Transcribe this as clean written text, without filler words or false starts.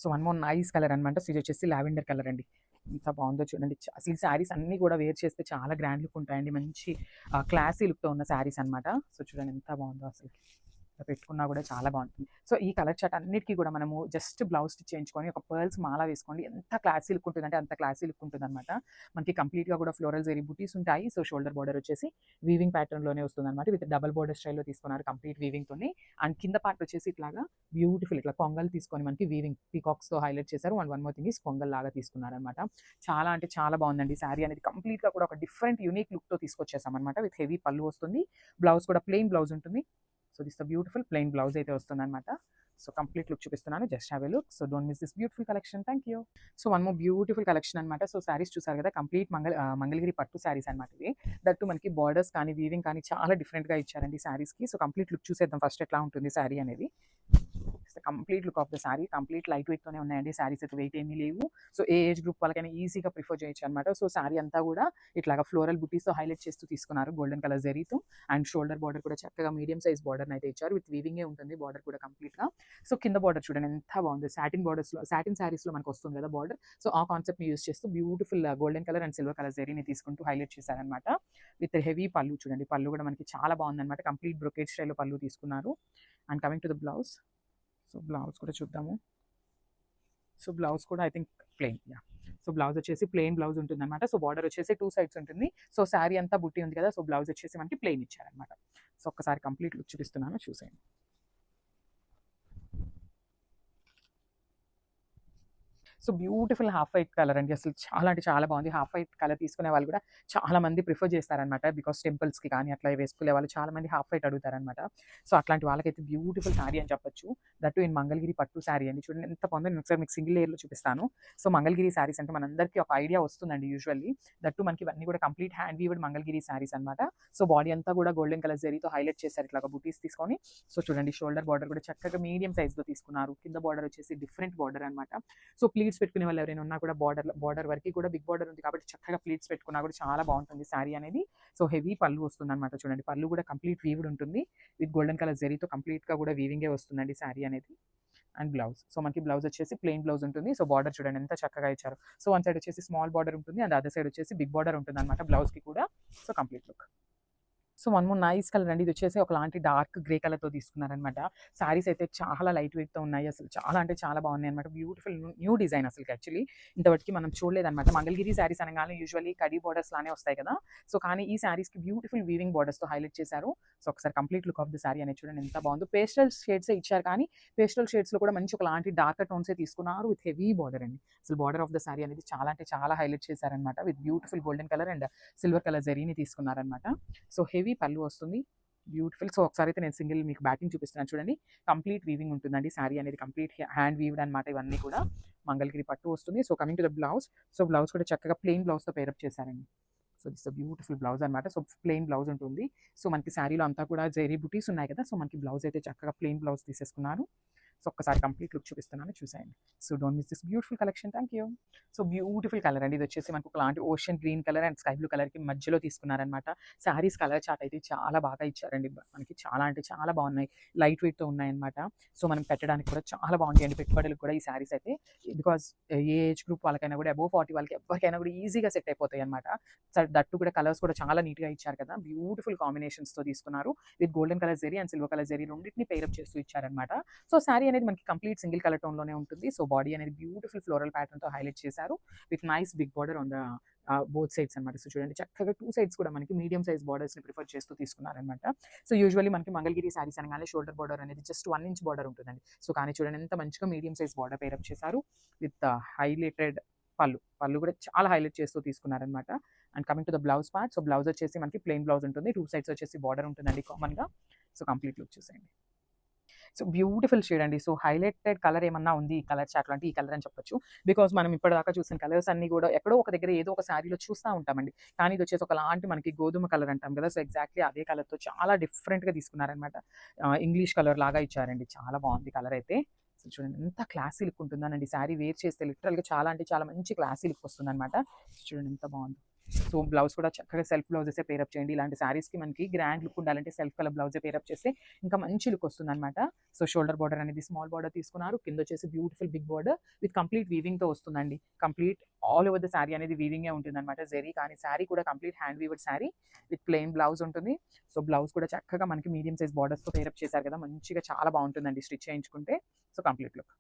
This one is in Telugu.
So one more nice colour అనమాట. సో ఇది వచ్చేసి లావెండర్ కలర్ అండి. ఎంత బాగుందో చూడండి. అసలు ఈ శారీస్ అన్నీ కూడా వేర్ చేస్తే చాలా గ్రాండ్ లుక్ ఉంటాయండి. మంచి క్లాసీ లుక్తో ఉన్న శారీస్ అనమాట. సో చూడండి ఎంత బాగుందో అసలు. పెట్టుకున్నా కూడా చాలా బాగుంటుంది. సో ఈ కలర్ చార్ట్ అన్నిటికీ కూడా మనము జస్ట్ బ్లౌజ్ స్టిచ్ చేయించుకొని ఒక పర్ల్స్ మాల వేసుకోండి. ఎంత క్లాసీ లుక్ ఉంటుందంటే అంత క్లాసీ లుక్ ఉంటుందన్నమాట. మనకి కంప్లీట్గా కూడా ఫ్లోరల్ జరీ బుటీస్ ఉంటాయి. సో షోల్డర్ బార్డర్ వచ్చేసి వీవింగ్ ప్యాటర్న్లోనే వస్తుందన్నమాట. విత్ డబల్ బార్డర్ స్టైల్లో తీసుకున్నారు కంప్లీట్ వీవింగ్తోని. అండ్ కింద పార్ట్ వచ్చేసి ఇట్లాగా బ్యూటిఫుల్ ఇట్లా కొంగల్ తీసుకొని మనకి వీవింగ్ పీకాక్స్తో హైలైట్ చేశారు. And one more thing is కొంగల్ లాగా తీసుకున్నారనమాట. చాలా అంటే చాలా బాగుందండి. శారీ అనేది కంప్లీట్గా కూడా ఒక డిఫరెంట్ యూనిక్ లుక్తో తీసుకొచ్చేసాం అనమాట. విత్ హెవీ పళ్ళు వస్తుంది. బ్లౌజ్ కూడా ప్లెయిన్ బ్లౌజ్ ఉంటుంది. So this beautiful plain blouse అయితే వస్తుందన్నమాట. సో కంప్లీట్ లుక్ చూపిస్తున్నాను. Just have a look. So don't miss this beautiful collection. Thank you. So one more beautiful collection అనమాట. సో శారీస్ చూసారు కదా, కంప్లీట్ మంగళగిరి పట్టు శారీస్ అనమాట ఇది. దట్టు మనకి బార్డర్స్ కానీ వీవింగ్ కానీ చాలా డిఫరెంట్గా ఇచ్చారండి శారీస్కి. సో కంప్లీట్ లుక్ చూసేద్దాం ఫస్ట్ ఎట్లా ఉంటుంది శారీ అనేది. Complete look of the sari complete light వెయిట్తోనే ఉన్నాయండి. శారీస్ అయితే వెయిట్ ఏమీ లేవు. సో ఏ ఏజ్ గ్రూప్ వాళ్ళకైనా ఈజీగా ప్రిఫర్ చేయొచ్చు అనమాట. సో శారీ అంతా కూడా ఇట్లాగా ఫ్లోరల్ బుటీస్తో హైలైట్ చేస్తూ తీసుకున్నారు గోల్డెన్ కలర్ జరీతో. అండ్ షోల్డర్ బార్డర్ కూడా చక్కగా మీడియం సైజ్ బార్డర్ అయితే ఇచ్చారు. విత్ వీవింగే ఉంటుంది బార్డర్ కూడా కంప్లీట్గా. సో కింద బార్డర్ చూడండి ఎంత బాగుంది. సాటిన్ బార్డర్స్లో సాటిన్ శారీస్లో మనకు వస్తుంది కదా బార్డర్. సో ఆ కాన్సెప్ట్ని యూస్ చేస్తూ beautiful golden colour and silver colour జరీని తీసుకుంటూ హైలైట్ చేశారనమాట. విత్ హెవీ పళ్ళు చూడండి. పళ్ళు కూడా మనకి చాలా బాగుందన్నమాట. కంప్లీట్ బ్రొకేట్ స్టైల్లో పళ్ళు తీసుకున్నారు. And coming to the blouse. So blouse కూడా చూద్దాము. సో బ్లౌజ్ కూడా I think plain. So blouse వచ్చేసి ప్లెయిన్ బ్లౌజ్ ఉంటుంది అనమాట. సో బార్డర్ వచ్చేసి 2 సైడ్స్ ఉంటుంది. సో శారీ అంతా బుట్టి ఉంది కదా. సో బ్లౌజ్ వచ్చేసి మనకి ప్లెయిన్ ఇచ్చారనమాట. సో ఒక్కసారి కంప్లీట్ లుక్ చూపిస్తున్నాను, చూసేయండి. So beautiful half white colour అండి. అసలు చాలా అంటే చాలా బాగుంది. హాఫ్ వైట్ కలర్ తీసుకునే వాళ్ళు కూడా చాలా మంది ప్రిఫర్ చేస్తారనమాట. బికాస్ టెంపుల్స్కి కానీ అట్లా వేసుకునే వాళ్ళు చాలా మంది హాఫ్ వైట్ అడుగుతారనమాట. సో అట్లాంటి వాళ్ళకైతే బ్యూటిఫుల్ శారీ అని చెప్పొచ్చు. దట్టు ఇన్ మంగళగిరి పట్టు శారీ అండి. చూడండి ఎంత బాగుందో. నేను ఒకసారి మీకు సింగిల్ లేయర్లో చూపిస్తాను. సో మంగళగిరి శారీస్ అంటే మనందరికీ ఒక ఐడియా వస్తుందండి యూజువల్లీ. దట్టు మనకి ఇవన్నీ కూడా complete hand weaved Mangalagiri saris అనమాట. సో బాడీ అంతా కూడా గోల్డెన్ కలర్ జరీతో హైలైట్ చేశారు ఇట్లా బుటీస్ తీసుకొని. సో చూడండి షోల్డర్ బార్డర్ కూడా చక్కగా మీడియం సైజ్లో తీసుకున్నారు. కింద బార్డర్ వచ్చేసి డిఫరెంట్ బార్డర్ అనమాట. సో ప్లీట్స్ పెట్టుకునే వాళ్ళు ఎవరైనా ఉన్నా కూడా బార్డర్ వరకు కూడా బిగ్ బార్డర్ ఉంది కాబట్టి చక్కగా ప్లీట్స్ పెట్టుకున్నా కూడా చాలా బాగుంటుంది శారీ అనేది. సో హెవీ పళ్ళు వస్తుంది అనమాట. చూడండి పళ్ళు కూడా కంప్లీట్ వీవ్డ్ ఉంటుంది. విత్ గోల్డెన్ కలర్ జరీతో కంప్లీట్గా కూడా వీవింగే వస్తుందండి శారీ అనేది. And blouse. సో మనకి బ్లౌజ్ వచ్చేసి ప్లెయిన్ బ్లౌజ్ ఉంటుంది. సో బార్డర్ చూడండి ఎంత చక్కగా ఇచ్చారు. సో వన్ సైడ్ వచ్చేసి స్మాల్ బార్డర్ ఉంటుంది అండ్ అదర్ సైడ్ వచ్చేసి బిగ్ బార్డర్ ఉంటుంది అనమాట బ్లౌజ్కి కూడా. So complete look. So one more nice colour అండి. ఇది వచ్చేసి ఒకలాంటి డార్క్ గ్రే కలర్తో తీసుకున్నారనమాట. శారీస్ అయితే చాలా లైట్ వెయిట్తో ఉన్నాయి. అసలు చాలా అంటే చాలా బాగున్నాయి అనమాట. బ్యూటిఫుల్ న్యూ డిజైన్ అసలు యాక్చువల్లీ ఇంతవరకు మనం చూడలేదన్నమాట. మంగళగిరి శారీస్ అనగానే యూజువల్లీ కడీ బార్డర్స్ లానే వస్తాయి కదా. సో కానీ ఈ శారీస్కి బ్యూటిఫుల్ వీవింగ్ బార్డర్స్తో హైలైట్ చేశారు. సో ఒకసారి complete look of the sari అనేది చూడండి ఎంత బాగుందో. పేస్టల్ షేడ్సే ఇచ్చారు కానీ పేస్టల్ షేడ్స్లో కూడా మంచి ఒకలాంటి డార్క్ టోన్సే తీసుకున్నారు విత్ హెవీ బార్డర్ అండి. అసలు బార్డర్ ఆఫ్ ద శారీ అనేది చాలా అంటే చాలా హైలైట్ చేశారనమాట. With beautiful golden colour and silver colour జరీని తీసుకున్నారనమాట. సో హెవీ పళ్ళు వస్తుంది. బ్యూటిఫుల్. సో ఒకసారి అయితే నేను సింగిల్ మీకు బ్యాటింగ్ చూపిస్తున్నాను చూడండి. కంప్లీట్ వీవింగ్ ఉంటుందండి. శారీ అనేది కంప్లీట్ హ్యాండ్ వీవ్డ్ అనమాట. ఇవన్నీ కూడా మంగళగిరి పట్టు వస్తుంది. So coming to the blouse. So blouse కూడా చక్కగా ప్లెయిన్ బ్లౌజ్తో పేరప్ చేశారండి. సో దిస్ బ్యూటిఫుల్ బ్లౌజ్ అనమాట. సో ప్లెయిన్ బ్లౌజ్ ఉంటుంది. సో మనకి శారీలో అంతా కూడా జెరీ బుటీస్ ఉన్నాయి కదా. సో మనకి బ్లౌజ్ అయితే చక్కగా ప్లెయిన్ బ్లౌజ్ తీసేసుకున్నారు. సో ఒక్కసారి కంప్లీట్ లుక్ చూపిస్తున్నాను, చూసేయండి. So don't miss this beautiful collection. Thank you. So beautiful colour అండి. ఇది వచ్చేసి మనకు ఒకలాంటి ocean green colour and sky blue కలర్కి మధ్యలో తీసుకున్నారనమాట. శారీస్ కలర్ చార్ట్ అయితే చాలా బాగా ఇచ్చారండి. మనకి చాలా అంటే చాలా బాగున్నాయి. లైట్ వెయిట్తో ఉన్నాయన్నమాట. సో మనం పెట్టడానికి కూడా చాలా బాగుంటాయండి పెట్టుబడులకు కూడా ఈ శారీస్ అయితే. బికాజ్ ఏ ఏజ్ గ్రూప్ వాళ్ళకైనా కూడా అబోవ్ 40 వాళ్ళకి ఎవరికైనా కూడా ఈజీగా సెట్ అయిపోతాయి అనమాట. దట్టు కూడా కలర్స్ కూడా చాలా నీట్గా ఇచ్చారు కదా. బ్యూటిఫుల్ కాంబినేషన్స్తో తీసుకున్నారు. With golden colour zari and silver colour zari రెండింటిని పేరప్ చేస్తూ ఇచ్చారనమాట. సో శారీ అనేది మనకి కంప్లీట్ సింగిల్ కలర్ టోన్లోనే ఉంటుంది. సో బాడీ అనేది బ్యూటిఫుల్ ఫ్లోరల్ ప్యాటర్న్తో హైలైట్ చేశారు. With nice big border on the both sides అనమాట. సో చూడండి చక్కగా 2 సైడ్స్ కూడా మనకి మీడియం సైజ్ బార్డర్స్ని ప్రిఫర్ చేస్తూ తీసుకున్నారనమాట. సో యూజువల్లీ మనకి మంగళగిరి శారీస్ అనగానే షోల్డర్ బార్డర్ అనేది జస్ట్ 1 ఇంచ్ బార్డర్ ఉంటుందండి. సో కానీ చూడండి ఎంత మంచిగా మీడియం సైజ్ బార్డర్ పేరప్ చేశారు. విత్ హైలైటెడ్ పళ్ళు కూడా చాలా హైలైట్ చేస్తూ తీసుకున్నారనమాట. And coming to the blouse part. So blouse వచ్చేసి మనకి ప్లెయిన్ బ్లౌజ్ ఉంటుంది. 2 సైడ్స్ వచ్చేసి బార్డర్ ఉంటుందండి కామన్గా. సో కంప్లీట్ లుక్ చూసేయండి. సో బ్యూటిఫుల్ షేడ్ అండి. సో హైలైటెడ్ కలర్ ఏమన్నా ఉంది ఈ కలర్ చార్ట్లో అంటే ఈ కలర్ అని చెప్పొచ్చు. బికాజ్ మనం ఇప్పటిదాకా చూసిన కలర్స్ అన్నీ కూడా ఎక్కడో ఒక దగ్గర ఏదో ఒక శారీలో చూస్తూ ఉంటామండి. కానీ ఇది వచ్చేసి ఒకలాంటి మనకి గోధుమ కలర్ అంటాం కదా. సో ఎగ్జాక్ట్లీ అదే కలర్తో చాలా డిఫరెంట్గా తీసుకున్నారనమాట. ఇంగ్లీష్ కలర్ లాగా ఇచ్చారండి. చాలా బాగుంది కలర్ అయితే. సో చూడండి ఎంత క్లాసీ లుక్ ఉంటుందనండి. శారీ వేర్ చేస్తే లిటరల్గా చాలా అంటే చాలా మంచి క్లాసీ లుక్ వస్తుందన్నమాట. చూడండి ఎంత బాగుంది. సో బ్లౌజ్ కూడా చక్కగా సెల్ఫ్ బ్లౌజెసే పేరప్ చేయండి. ఇలాంటి శారీస్‌కి మనకి గ్రాండ్ లుక్ ఉండాలంటే సెల్ఫ్ కలర్ బ్లౌజే పేరప్ చేస్తే ఇంకా మంచి లుక్ వస్తుందనమాట. సో షోల్డర్ బార్డర్ అనేది స్మాల్ బార్డర్ తీసుకున్నారు. కిందొచ్చేసి beautiful big border with complete వీవింగ్‌తో వస్తుందండి. Complete all over the sari అనేది వీవింగే ఉంటుందనమాట. జెరీ కానీ శారీ కూడా complete hand weaved sari with plain blouse ఉంటుంది. సో బ్లౌజ్ కూడా చక్కగా మనకి మీడియం సైజ్ బార్డర్స్‌తో పేరప్ చేశారు కదా! మంచిగా చాలా బావుంటుందండి స్టిచ్ చేయించుకుంటే. So complete look.